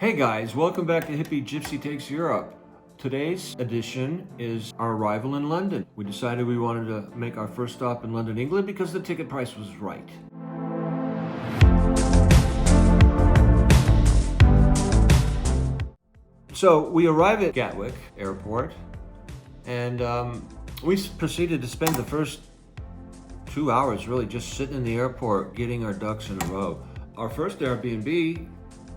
Hey guys, welcome back to HippieGypsy Takes Europe. Today's edition is our arrival in London. We decided we wanted to make our first stop in London, England because the ticket price was right. So we arrive at Gatwick Airport and we proceeded to spend the first 2 hours really just sitting in the airport getting our ducks in a row. Our first Airbnb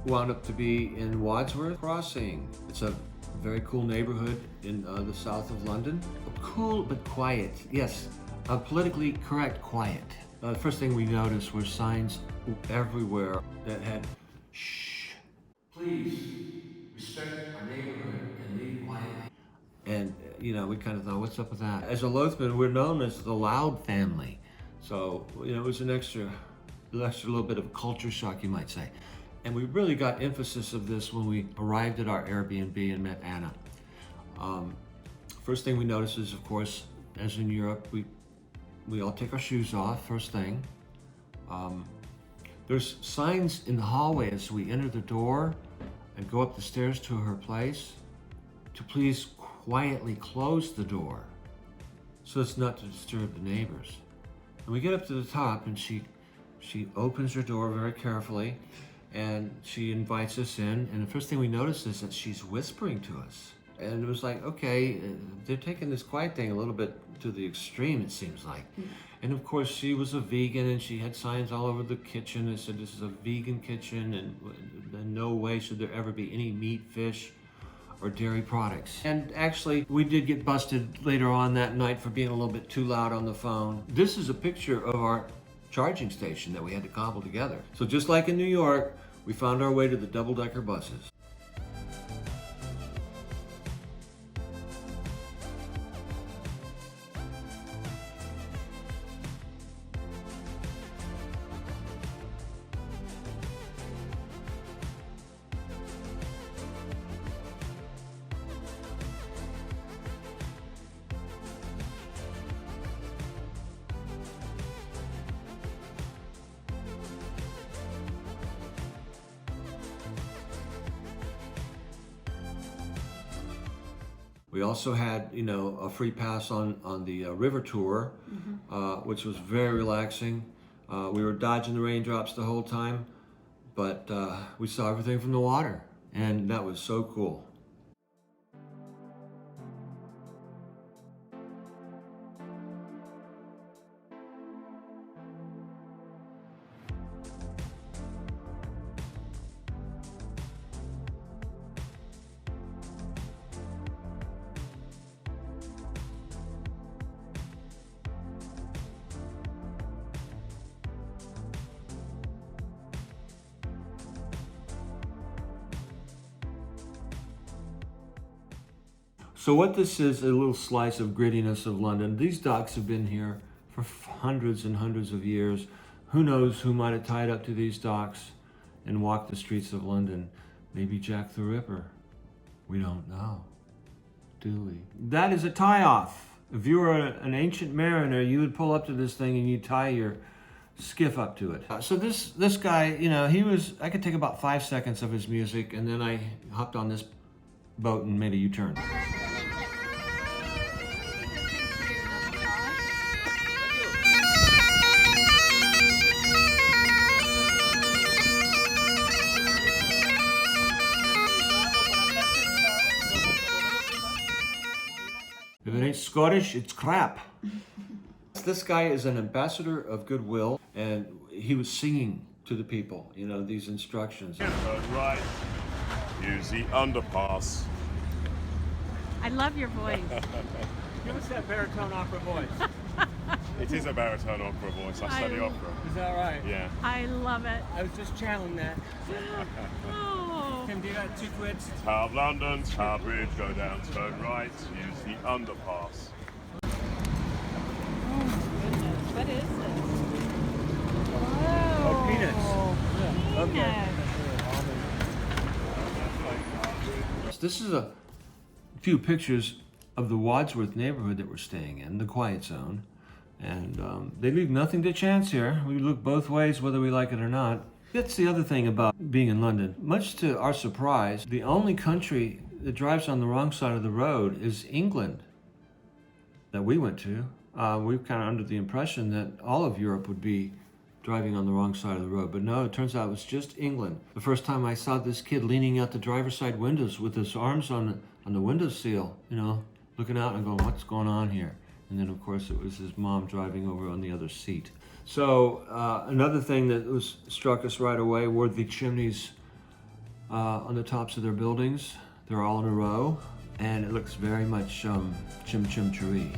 wound up to be in Wadsworth Crossing. It's a very cool neighborhood in the south of London. Cool but quiet. Yes, politically correct quiet. The first thing we noticed were signs everywhere that had, "Shh, please respect our neighborhood and leave quietly." And we kind of thought, what's up with that? As a Lothman, we're known as the loud family. So, it was an extra little bit of culture shock, you might say. And we really got emphasis of this when we arrived at our Airbnb and met Anna. First thing we noticed is, of course, as in Europe, we all take our shoes off, first thing. There's signs in the hallway as we enter the door and go up the stairs to her place to please quietly close the door so as not to disturb the neighbors. And we get up to the top and she opens her door very carefully and she invites us in, and the first thing we notice is that she's whispering to us. And it was like, okay, they're taking this quiet thing a little bit to the extreme, it seems like. And of course, she was a vegan and she had signs all over the kitchen that said this is a vegan kitchen and in no way should there ever be any meat, fish, or dairy products. And actually, we did get busted later on that night for being a little bit too loud on the phone. This is a picture of our charging station that we had to cobble together. So just like in New York, we found our way to the double-decker buses. We also had, a free pass on the river tour, which was very relaxing. We were dodging the raindrops the whole time, but we saw everything from the water, and that was so cool. So what this is, a little slice of grittiness of London. These docks have been here for hundreds and hundreds of years. Who knows who might have tied up to these docks and walked the streets of London? Maybe Jack the Ripper. We don't know, do we? That is a tie-off. If you were an ancient mariner, you would pull up to this thing and you'd tie your skiff up to it. So this guy, I could take about 5 seconds of his music, and then I hopped on this boat and made a U-turn. If it ain't Scottish, it's crap. This guy is an ambassador of goodwill, and he was singing to the people, these instructions. Right, use the underpass. I love your voice. Give us that baritone opera voice. It is a baritone opera voice. I study opera. Is that right? Yeah. I love it. I was just channeling that. Oh. Can do that 2 quids. Tower of London, Tower Bridge, go down, turn right, use the underpass. Oh goodness, what is this? Whoa. Oh, peanuts. Peanuts. This is a few pictures of the Wadsworth neighborhood that we're staying in, the quiet zone. And they leave nothing to chance here. We look both ways whether we like it or not. That's the other thing about being in London. Much to our surprise, the only country that drives on the wrong side of the road is England that we went to. We were kind of under the impression that all of Europe would be driving on the wrong side of the road, but no, it turns out it was just England. The first time I saw this kid leaning out the driver's side windows with his arms on the windowsill, you know, looking out and going, what's going on here? And then of course it was his mom driving over on the other seat. So another thing that struck us right away were the chimneys on the tops of their buildings. They're all in a row, and it looks very much chim chim cheree.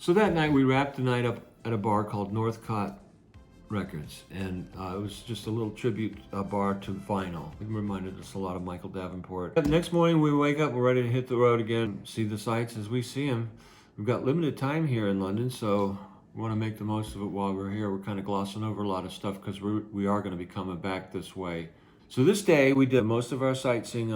So that night we wrapped the night up at a bar called Northcott Records, and it was just a little tribute bar to vinyl. It reminded us a lot of Michael Davenport. The next morning we wake up, we're ready to hit the road again, see the sights as we see them. We've got limited time here in London, so we want to make the most of it while we're here. We're kind of glossing over a lot of stuff because we are going to be coming back this way. So this day we did most of our sightseeing.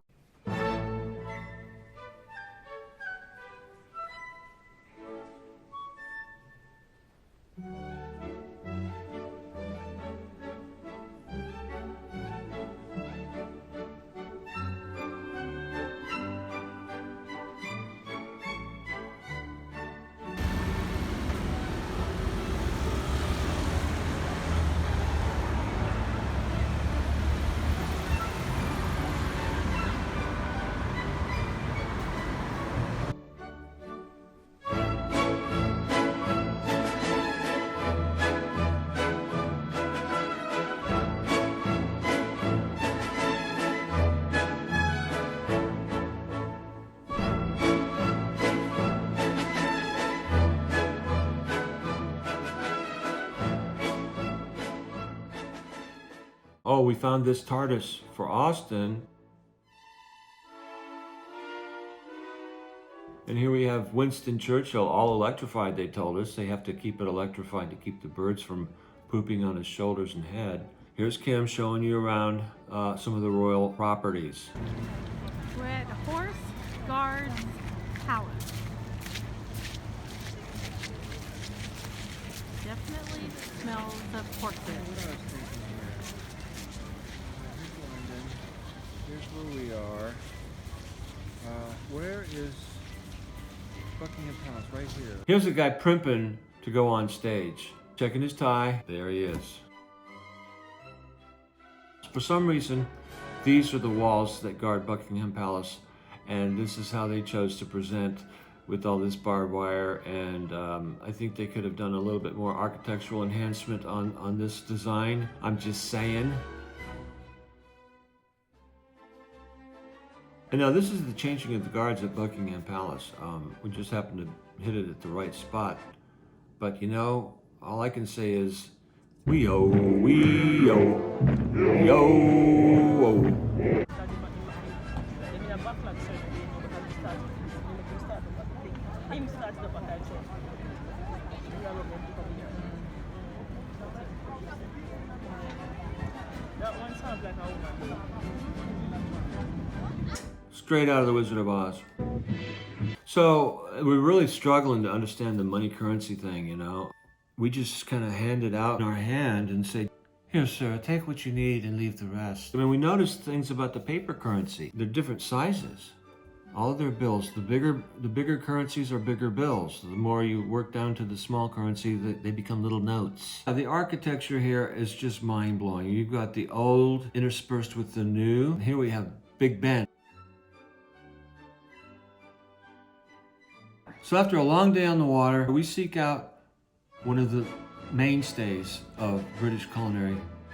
Oh, we found this TARDIS for Austin. And here we have Winston Churchill, all electrified, they told us. They have to keep it electrified to keep the birds from pooping on his shoulders and head. Here's Kim showing you around some of the royal properties. We're at the Horse Guards Palace. Definitely smells of horses. Here's where we are. Where is Buckingham Palace? Right here. Here's a guy primping to go on stage. Checking his tie. There he is. For some reason, these are the walls that guard Buckingham Palace, and this is how they chose to present with all this barbed wire, and I think they could have done a little bit more architectural enhancement on this design. I'm just saying. And now this is the changing of the guards at Buckingham Palace. We just happened to hit it at the right spot. But you know, all I can say is, we-oh, we-oh, we-oh. Straight out of the Wizard of Oz. So we're really struggling to understand the money currency thing, you know. We just kind of hand it out in our hand and say, here, sir, take what you need and leave the rest. I mean, we noticed things about the paper currency. They're different sizes. All of their bills, the bigger currencies are bigger bills. The more you work down to the small currency, they become little notes. The architecture here is just mind-blowing. You've got the old interspersed with the new. Here we have Big Ben. So after a long day on the water, we seek out one of the mainstays of British culinary